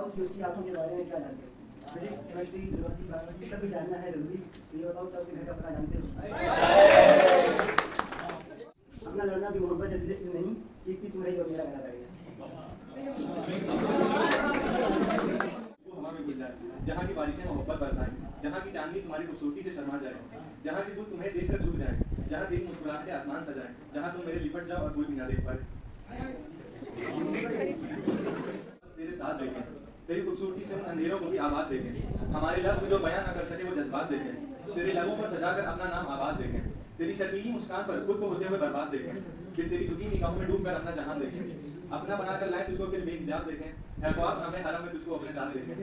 बताओ कि उसकी आंखों के बारे में क्या जानते हो? फिजिक्स, केमिस्ट्री, ज्योग्राफी, बायोलॉजी सब भी जानना है जरूरी। तो ये बताओ तो अपने घर का पता जानते हो? अपना लड़ना भी मोहब्बत है तुझे नहीं, चीखती तू रही और मेरा गला बैठ गया। जहाँ की बारिशें मोहब्बत बरसाएं, जहाँ की चांदनी तुम्हारी खूबसूरती से शर्मा जाए, जहाँ की फूल तुम्हें देखकर झुक जाए, जहाँ तेरी मुस्कुराहटें आसमान सजाएं, जहाँ तुम मेरे लिपट जाओ और कोई भी ना देख पाए। तेरे साथ देखें, तेरी खूबसूरती से उन अंधेरों को भी आबाद देखें, हमारे लफ्ज़ जो बयां ना कर सके वो जज्बात देखें, तेरे लबों पर सजाकर अपना नाम आबाद देखें, तेरी शर्मीली मुस्कान पर खुद को होते हुए बर्बाद देखें, फिर तेरी झुकी निगाहों में डूबकर अपना जहां देखें, अपना बनाकर लाए तुझको फिर बेइज्जत देखें, है ख्वाब हमें हरम में तुझको अपने साथ देखें।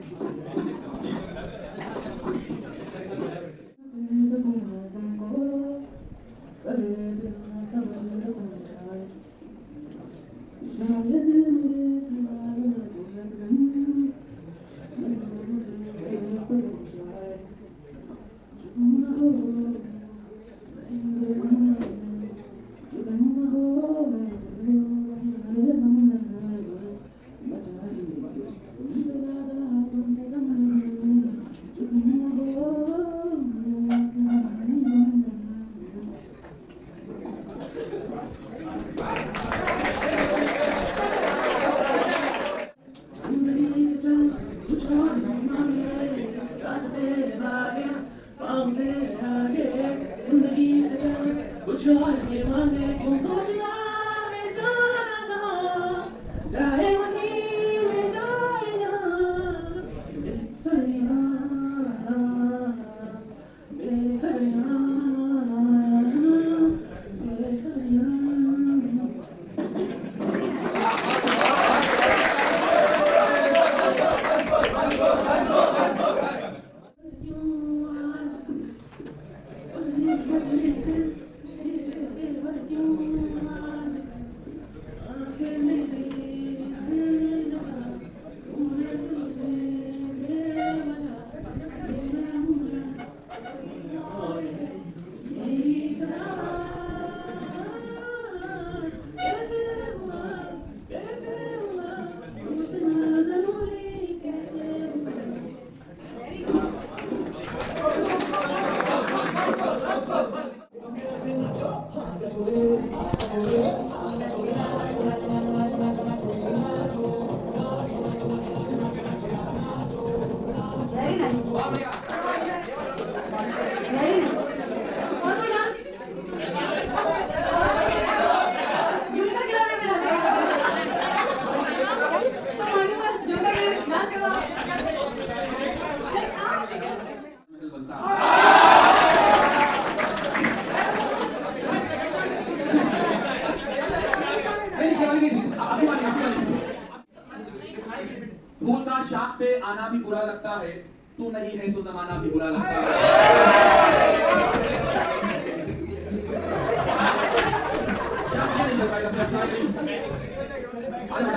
फूल का शाख पे आना भी बुरा लगता है, तू नहीं है तो जमाना भी बुरा लगता है।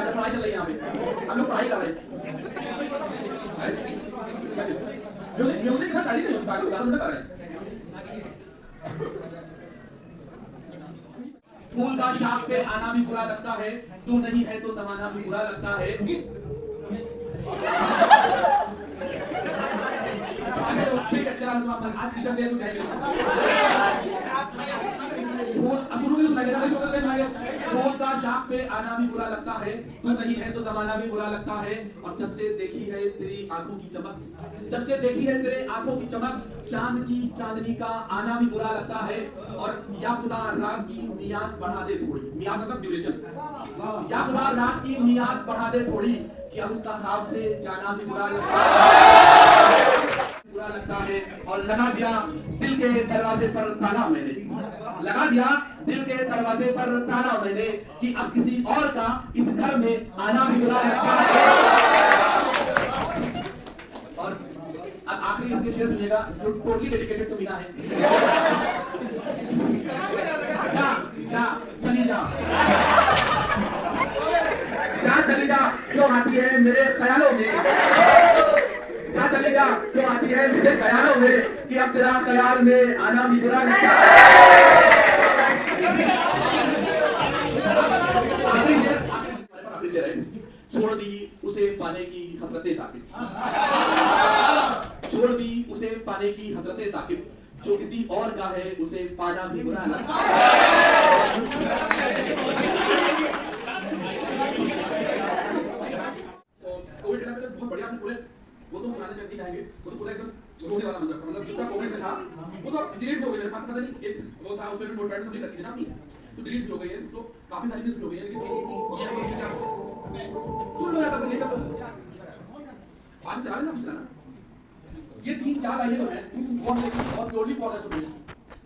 पढ़ाई चल रही है यहाँ पे, हम लोग पढ़ाई कर रहे हैं। म्यूजिक का चाहिए नहीं, कर रहे हैं। फूल का शाख पे आना भी बुरा लगता है, तू नहीं है तो जमाना भी बुरा लगता है। ठीक है, चला तुम आज सीजन दे, तू कहेंगे फूल का शाख पे आना भी बुरा लगता है, तू नहीं है तो जमाना भी बुरा लगता है। और जब से देखी है तेरी आंखों की चमक, जब से देखी है तेरे आंखों की चमक, चांद की चांदनी का आना भी बुरा लगता है। और या खुदा रात की मियाद बढ़ा दे थोड़ी, मियाद मतलब ड्यूरेशन, या खुदा रात की मियाद बढ़ा दे थोड़ी, कि अब उसका ख्वाब से जाना भी बुरा लगता है। और लगा दिया दिल के दरवाजे पर ताला मैंने, लगा दिया दिल के दरवाजे पर ताला मैंने, कि अब किसी और का इस घर में आना भी बुरा लगता है। और अब आखिरी इसके शेर सुनिएगा, जो टोटली डेडिकेटेड टू मीना है। जा जा चली जा, जा चली जा, क्यों आती है मेरे ख्यालों में, जा चली जा, क्यों आती है मेरे ख्यालों में, कि अब तेरा ख्याल में आना भी बुरा लगता है। छोड़ दी उसे पाने की हसरत हजरत साकिब, छोड़ दी उसे पाने की हजरत साकिब, जो किसी और का है उसे पाना भी बुरा लगता है। कोविड के टाइम पे तो बहुत बढ़िया आपने पूरे वो तो सुनाने चलते जाएंगे, वो तो पूरा एकदम रोने वाला मंजर था, मतलब जितना कोविड से था वो तो डिलीट हो गया, मेरे पास पता नहीं एक वो था उसमें भी नोटपैड सब लिख रखी थी ना अपनी, तो डिलीट भी हो गई है, तो काफी सारी मिस भी हो गई है, लेकिन ये सुन लो यार अपने का पानी चला ना चलाना, ये 3-4 लाइनें जो है वो हमने लिखी और प्योरली फॉर द स्टूडेंट्स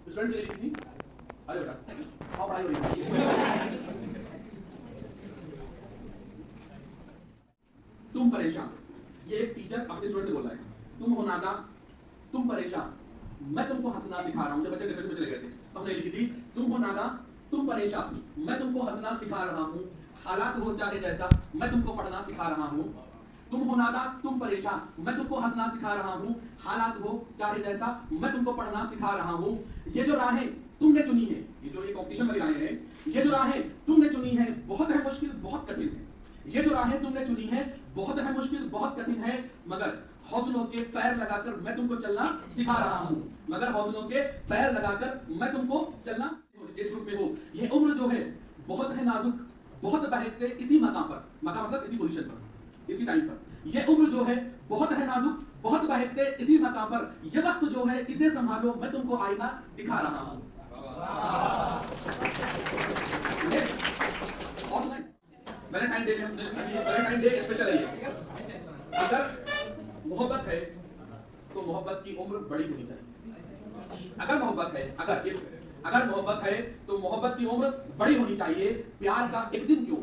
के लिए लिखी थी। अरे बेटा आओ पढ़ाई हो रही है। तुम परेशान, ये एक टीचर अपने स्टूडेंट से बोल रहा है, तुम हो नादा, तुम परेशान, मैं तुमको हंसना सिखा रहा हूं। जब बच्चे डिप्रेशन में चले गए थे तो हमने लिखी थी, तुम हो नादा, तुम परेशान, मैं तुमको हंसना सिखा रहा हूं, हालात हो चाहे जैसा, मैं तुमको पढ़ना सिखा रहा हूं। तुम हो नादा, तुम परेशान, मैं तुमको हंसना सिखा रहा हूं, हालात हो चाहे जैसा, मैं तुमको पढ़ना सिखा रहा हूं। ये जो राहें तुमने चुनी है, ये जो ये कॉम्पिटिशन वाली राहें हैं, ये जो राहें तुमने चुनी है बहुत है मुश्किल, बहुत कठिन है। ये जो राहें तुमने चुनी है बहुत है मुश्किल, बहुत कठिन है, मगर हौसलों के पैर लगाकर मैं तुमको चलना सिखा रहा हूं, मगर हौसलों के पैर लगाकर मैं तुमको चलना। इस ग्रुप में हो, ये उम्र जो है बहुत है नाजुक, बहुत बहकते इसी मकाम पर, मकाम मतलब इसी पोजीशन पर, इसी टाइम पर, ये उम्र जो है बहुत है नाजुक, बहुत बहकते इसी मकाम पर, ये वक्त जो है इसे संभालो, मैं तुमको आईना दिखा रहा हूं। वैलेंटाइन डे में वैलेंटाइन डे स्पेशल है ये। अगर मोहब्बत है तो मोहब्बत की उम्र बड़ी होनी चाहिए। अगर मोहब्बत है, अगर मोहब्बत है तो मोहब्बत की उम्र बड़ी होनी चाहिए। प्यार का एक दिन क्यों,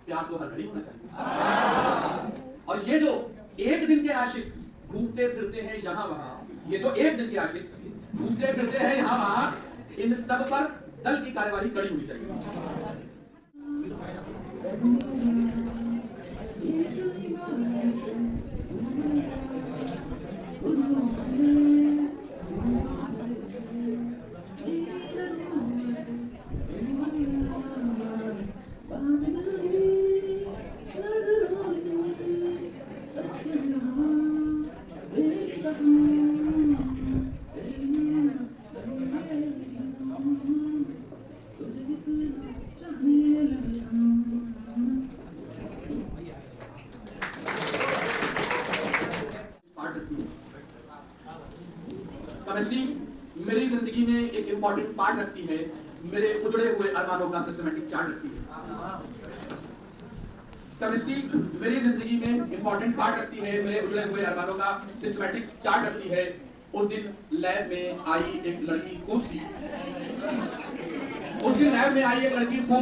प्यार तो हर घड़ी होना चाहिए। और ये जो एक दिन के आशिक घूमते फिरते हैं यहाँ वहां, ये जो एक दिन के आशिक घूमते फिरते हैं यहाँ वहां, इन सब पर दल की कार्यवाही कड़ी होनी चाहिए। केमिस्ट्री मेरी जिंदगी में एक इंपॉर्टेंट पार्ट रखती है, मेरे उजड़े हुए अरमानों का सिस्टमैटिक चार्ट रखती है। केमिस्ट्री मेरी जिंदगी में इंपॉर्टेंट पार्ट रखती है, मेरे उजड़े हुए अरमानों का सिस्टमैटिक चार्ट रखती है। उस दिन लैब में आई एक लड़की खूब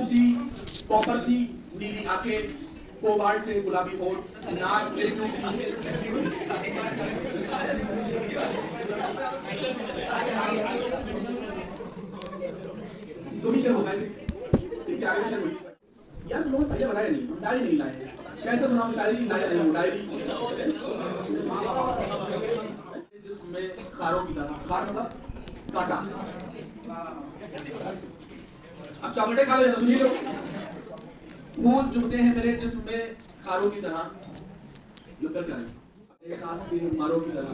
सी, कॉपर सी, नीली आंखें, कोबाल्ट से गुलाबी होठ, नाक तो भी हो गए, इसके आगे शेयर हुई यार। तुम लोग पहले बताया नहीं, डायरी नहीं लाए, कैसे सुनाऊं शायरी, लाया नहीं डायरी। जिसमें खारों की तरह, खार मतलब काटा। अब चॉकलेट खा लो, सुनिए लो। फूल चुभते हैं मेरे जिस्म में खारों की तरह, जो कर जाए एहसास के मारों की तरह।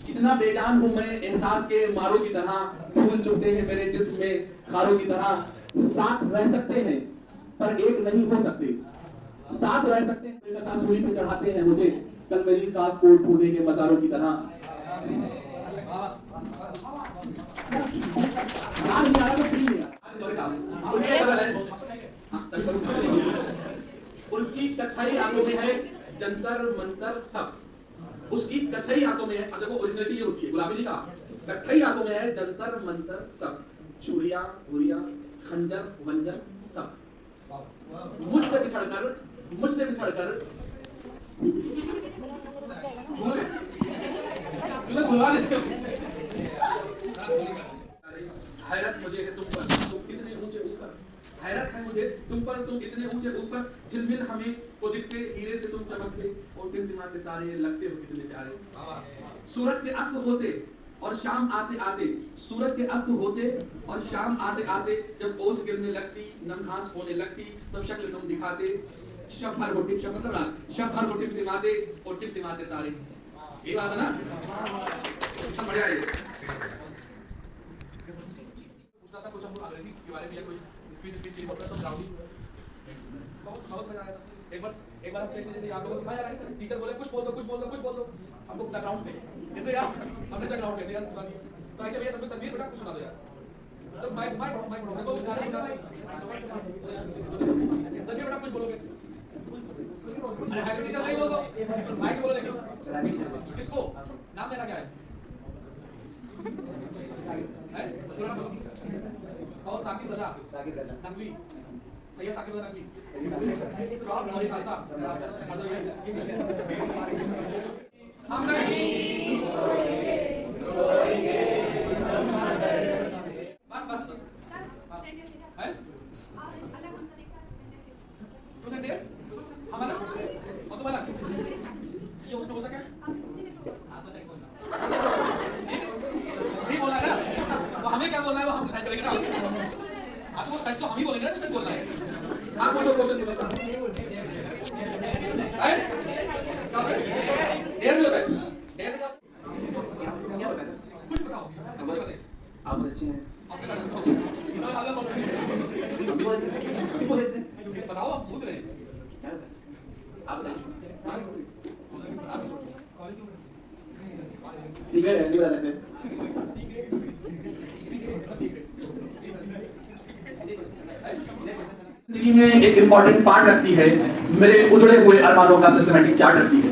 इतना बेजान हूं मैं एहसास के मारों की तरह, फूल चुभते हैं मेरे जिस्म में खारों की तरह। साथ रह सकते हैं पर एक नहीं हो सकते, साथ रह सकते हैं बेकता सूली पे चढ़ाते हैं मुझे, कल मेरी काट कोट ढूंढे के मजारों की तरह। उसकी कथई आंखों में है जंतर मंतर सब, उसकी कथई आंखों में है, अब देखो ओरिजिनलिटी ये होती है, गुलाबी नहीं कहा, कथई आंखों में है जंतर मंतर सब, चूड़िया हुरिया खंजर वंजर सब। मुझसे बिछड़कर बुला लेते हो। हैरत मुझे है तुम पर, तुम कितने ऊंचे ऊपर, हैरत है मुझे तुम पर, तुम कितने ऊंचे ऊपर। झिलमिल हमें को दिखते हीरे से तुम चमकते, और टिमटिमाते तारे लगते हो कितने प्यारे। सूरज के अस्त होते और शाम आते आते, सूरज के अस्त होते और शाम आते आते, जब ओस गिरने लगती नम घास होने लगती, तब शक्ल तुम दिखाते। शब भर को टिप शब मतलब रात शब भर को टिमटिमाते और टिमटिमाते तारे ये बात है ना सब बढ़िया है उसका था कुछ हम अंग्रेजी के बारे में या कोई स्पीच होता तो ग्राउंड बहुत मजा आया था एक बार हम जैसे आप लोगों को सिखाया रहा है टीचर बोले कुछ बोल दो हमको ग्राउंड पे जैसे यार हमने तो ग्राउंड पे यार तो ऐसे भैया तुम तनवीर बेटा कुछ सुना दो यार तो माइक तो गाना सुना तनवीर बेटा कुछ बोलोगे अरे हैप्पी टीचर नहीं बोल दो माइक बोलो लेकिन किसको नाम देना क्या है पूरा नाम बोलो और साकिब रजा नकवी सैयद साकिब रजा नकवी तो आप नौरी खालसा हम नहीं छोड़ेंगे बस है तो क्या देर हम अलग और तुम अलग ये उसमें होता क्या नहीं बोला ना तो हमें क्या बोलना है वो हम डिसाइड करेंगे ना आप तो वो सच तो हम ही बोलेंगे ना सच बोलना है आप पूछो क्वेश्चन नहीं बोलना है क्या होता है देर नहीं होता है देर का क्या होता है कुछ बताओ अब मुझे बताइए आप अच्छे हैं बताओ आप पूछ रहे हैं क्या होता है आप बताइए सीक्रेट है नहीं बता सकते जिंदगी में एक इम्पोर्टेंट पार्ट रखती है मेरे उजड़े हुए अरमानों का सिस्टमैटिक चार्ट रखती है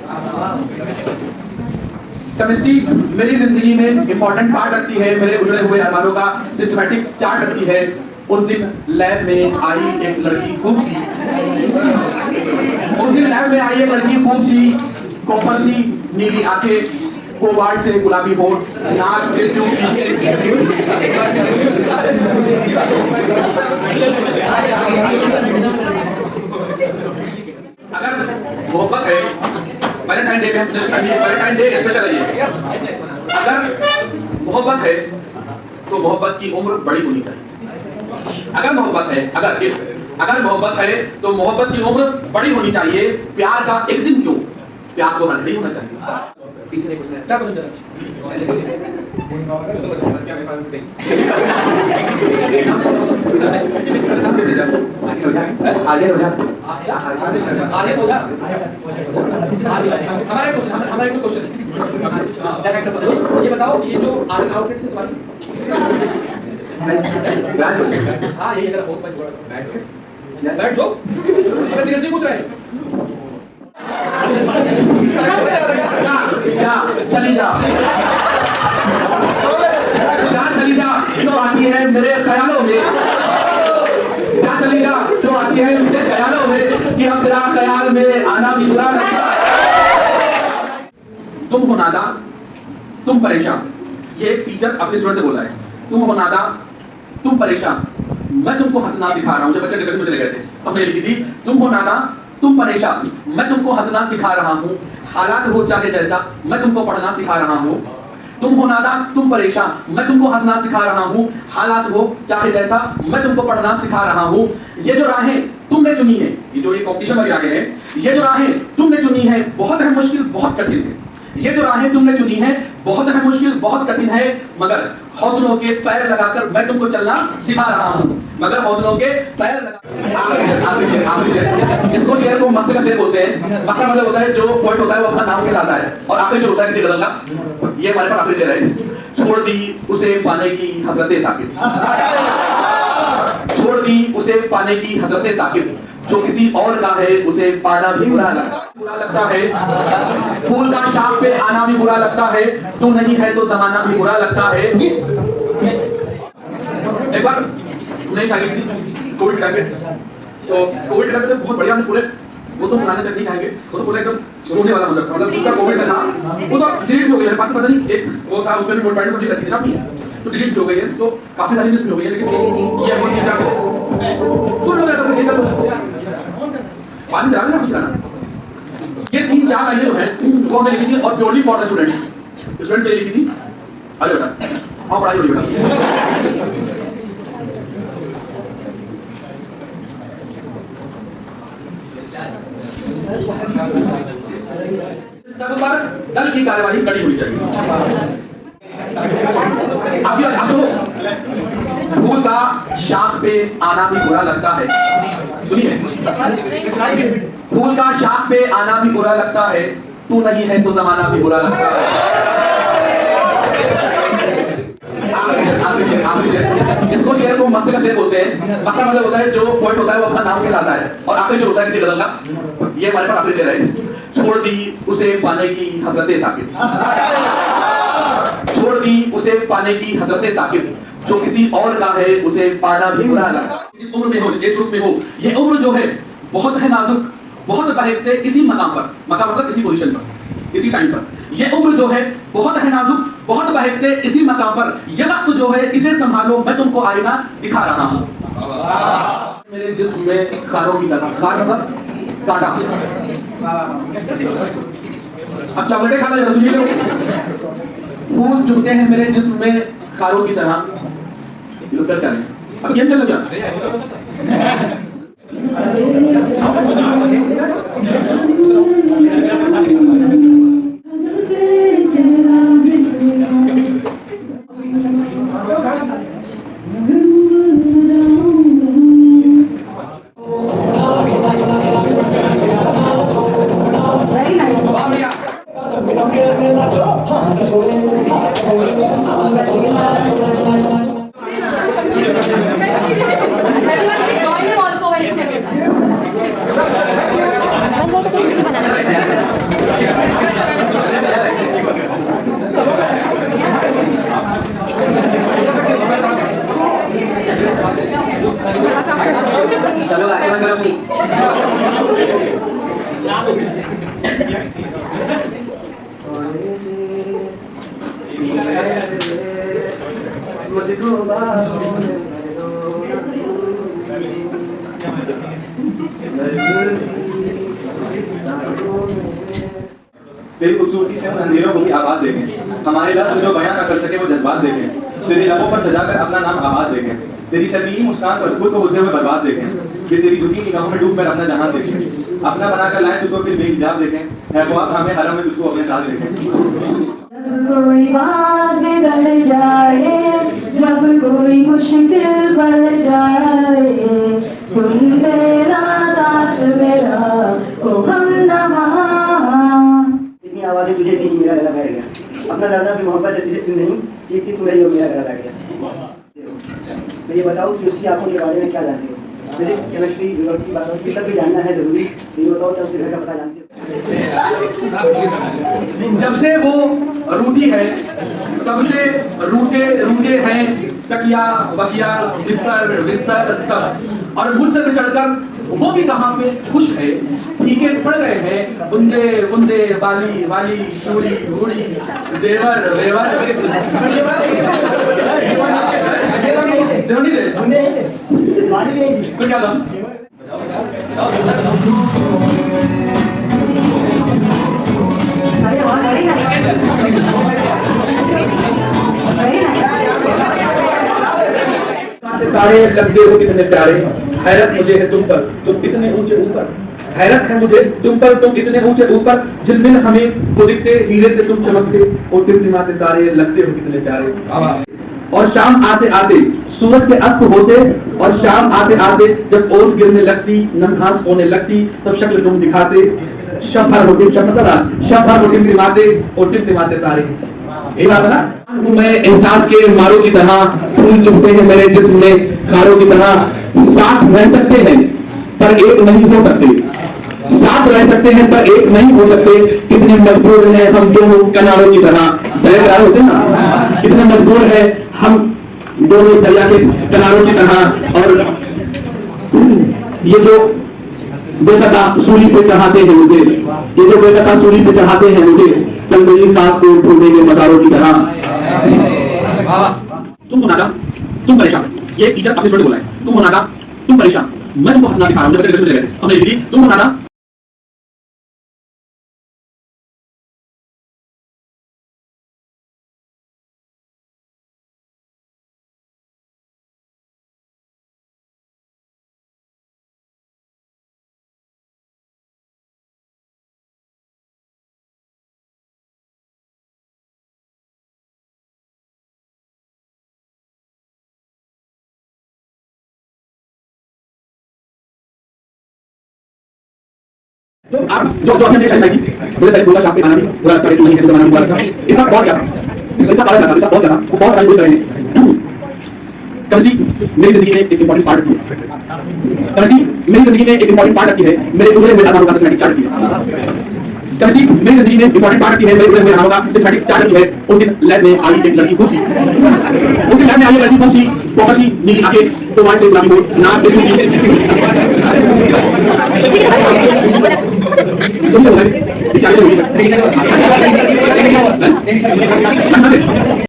केमिस्ट्री मेरी जिंदगी में इम्पोर्टेंट पार्ट रखती है मेरे उजड़े हुए अरमानों का सिस्टमैटिक चार्ट रखती है उस दिन लैब में आई एक लड़की खूब सी खूब सी कॉपर सी नीली आंखें कोबाल्ट से गुलाबी होठ नाक से ट्यूब सी अगर मोहब्बत है वैलेंटाइन डे में वैलेंटाइन डे स्पेशल है ये अगर मोहब्बत है तो मोहब्बत की उम्र बड़ी होनी चाहिए अगर मोहब्बत है अगर मोहब्बत है तो मोहब्बत की उम्र बड़ी होनी चाहिए प्यार का एक दिन क्यों प्यार तो हर घड़ी होना चाहिए पीछे नहीं पूछना क्या बोलूं आगे हो जा हमारा एक क्वेश्चन ये बताओ ये जो आर्ट आउटलेट से तुम्हारी हाँ यही अगर हो बैठ जाओ मैं सीरियसली पूछ रहा है जा चली जा तो आती है मेरे ख्यालों में जा चली जा तो आती है मेरे ख्यालों में कि अब तेरा ख्याल में आना भी बुरा लगता है तुम हो नादा तुम परेशान ये टीचर अपने स्टूडेंट से बोला है तुम हो नादा तुम परेशान मैं तुमको हंसना सिखा रहा हूँ जब बच्चे डिप्रेशन में चले गए थे हमने लिखी थी तुम हो नादा तुम परेशान मैं तुमको हंसना सिखा रहा हूँ हालात हो चाहे जैसा मैं तुमको पढ़ना सिखा रहा हूँ तुम हो नादान तुम परेशान मैं तुमको हंसना सिखा रहा हूँ हालात हो चाहे जैसा मैं तुमको पढ़ना सिखा रहा हूँ ये जो राहें तुमने चुनी है ये जो ये कॉम्पिटिशन वाली राहें है ये जो राहें तुमने चुनी है बहुत है मुश्किल बहुत कठिन है ये जो राहें तुमने चुनी है बहुत है मुश्किल बहुत कठिन है मगर हौसलों के पैर लगाकर मैं तुमको चलना सिखा रहा हूँ मगर हौसलों के पैर लगा इसको शेर को मक्के का शेर बोलते हैं मक्का मतलब होता है जो पोएट होता है वो अपना नाम से लाता है और आखिरी शेर होता है किसी गजल का ये हमारे पास आखिरी शेर है छोड़ दी उसे पाने की हसरतें साकिब छोड़ दी उसे पाने की हसरतें साकिब जो किसी और का है उसे पाना भी बुरा लगता है फूल का शाख पे आना भी बुरा लगता है तू नहीं है तो जमाना भी बुरा लगता है एक बार नहीं चाहिए कोविड टाइम तो कोविड टाइम में बहुत बढ़िया हमने पूरे वो तो सुनाने नहीं चाहेंगे वो तो पूरा एकदम रोने वाला मतलब पूरा कोविड से था वो तो डिलीट हो गया मेरे पास पता नहीं एक वो था उसमें नोट पैड सब्जेक्ट रखी थी ना अपनी तो डिलीट हो गई है तो काफी सारी मिस हो गई है लेकिन ये बहुत चीज़ सुन लो यार निकल पानी चला ना चलाना ये 3-4 लाइनें जो हैं वो हमने लिखी थी और प्योरली फॉर द स्टूडेंट्स के लिए लिखी थी अरे बेटा हाँ पढ़ाई हो रही बेटा सब पर दल की कार्यवाही कड़ी होनी चाहिए। आप सुनो, फूल का शाख पे आना भी बुरा लगता है। सुनिए, फूल का शाख पे आना भी बुरा लगता है, तू नहीं है तो जमाना भी बुरा लगता है। इसको शेर को मक्ते का शेर बोलते हैं। मक्ता मतलब होता है जो पॉइंट होता है वो अपना नाम से लाता है, और आखिरी शेर होता है किसी गजल का। ये हमारे पास आखिरी शेर है। छोड़ दी उसे पाने की हसरतें साकिब, छोड़ दी उसे पाने की हसरतें साकिब, जो किसी और का है उसे पाना भी बुरा लगता है। इस उम्र में हो, जिस रूप में हो, ये उम्र जो है बहुत है नाजुक, बहुत बहकते इसी मकाम पर, मकाम मतलब इसी पोजीशन पर, इसी टाइम पर। ये उम्र जो है बहुत है नाजुक, बहुत बहकते इसी मकाम पर। ये वक्त जो है इसे संभालो, मैं तुमको आईना दिखा रहा हूँ। मेरे जिस्म में खारों की तरह, खार मतलब कांटा। अब चॉकलेटें खाना जरा सुनिए लोग। फूल चुभते हैं मेरे जिस्म में खारों की तरह। ये लोग क्या करें? अब गेम खेल लो क्या? चलो आगे बढ़ अपनी तेरी खूबसूरती से उन अंधेरों को भी आबाद देखें। हमारे लफ्ज़ जो बयां न कर सके वो जज्बात देखें। तेरे लबों पर सजाकर अपना नाम आबाद देखें। तेरी शर्मीली मुस्कान पर खुद को होते हुए बर्बाद देखें। ये तेरी झुकी निगाहों में डूब कर अपना जहां देखें। अपना बनाकर लाएं तुझको फिर बेहिजाब देखें। है ख्वाब हमें हरम में तुझको अपने साथ देखें। कोई बात बिगड़ जाए, जब कोई मुश्किल पड़ जाए, तुम तेरा साथ मेरा ओ हमदमा। इतनी आवाज़ें तुझे थी कि मेरा गला बैठ गया। अपना लड़ना भी मोहब्बत है तुझे, तू नहीं चीखती तू रही हो, मेरा गला बैठ गया। तो ये बताओ कि उसकी आंखों के बारे में क्या जानते हो? फिजिक्स, केमिस्ट्री, ज्योग्राफी, बायोलॉजी सब भी जानना है जरूरी। तो ये बताओ कि उसके घर का पता जानते हो? जब से वो रूठी है तब से रूठे रूठे हैं तकिया वकिया बिस्तर बिस्तर सब। और मुझसे भी चढ़कर वो भी कहाँ पे खुश है, फीके पड़ गए हैं बुंदे बुंदे वाली वाली चूड़ी घूड़ी जेवर वेवर। जोनी दे कोई क्या था? अरे वाह, very nice. Very nice. तारे लगते हो कितने प्यारे, हैरत मुझे है तुम पर, तुम इतने ऊंचे ऊपर। हैरत है मुझे तुम पर, तुम इतने ऊंचे ऊपर। झिलमिल हमें वो दिखते, हीरे से तुम चमकते, और टिमटिमाते तारे लगते हो कितने प्यारे। और शाम आते आते सूरज के अस्त होते, और शाम आते आते जब ओस गिरने लगती, नमघास होने लगती, तब शक्ल तुम दिखाते। शब भर होती, शब मतलब शब भर होती टिमटिमाते और टिमटिमाते तारे। ये बात है ना? मैं एहसास के मारों की तरह, फूल चुभते हैं मेरे जिस्म में खारों की तरह। साथ रह सकते हैं पर एक नहीं हो सकते, साथ रह सकते हैं पर एक नहीं हो सकते। कितने मजबूर हैं हम दोनों किनारों की तरह। दरिया किनारे होते हैं ना, कितने मजबूर है हम दोनों दरिया के किनारों की तरह। और ये जो बेकता सूली पे चढ़ाते हैं मुझे, ये जो बेकता सूली पे चढ़ाते हैं मुझे, कल मेरी खाक को ढूंढेंगे मदारों की तरह। तुम हो नादा, तुम परेशान। ये टीचर अपने स्टूडेंट बोला है, तुम हो नादा, तुम परेशान। मैं तुमको हंसना सिखा रहा हूं, जब बच्चे तुम हो नादा, तो आप जो जो आपने चर्चा की बोले पहले बोला आप पे आना भी बुरा लगता है, नहीं है तो जमाना भी बुरा लगता है। इसका बहुत क्या इसका कारण लगा, इसका बहुत क्या वो बहुत बोल रहे हैं। कभी मेरी जिंदगी में एक इंपॉर्टेंट पार्ट रखी है, कभी मेरी जिंदगी में एक इंपॉर्टेंट पार्ट रखी है, मेरे उगले हुए आरामों का सिस्टमैटिक चार्ट रखी है। कभी मेरी जिंदगी में इंपॉर्टेंट पार्ट रखी है, मेरे उगले हुए आरामों का सिस्टमैटिक चार्ट रखी है। उस दिन लैब में आई एक लड़की खूब सी, उनकी लैब में आई लड़की खूब सी, फोकस सी, नीली आंखें, तो वहां से गुलाबी होठ, नाक बिल्कुल सी तुमसे बोला इसके आगे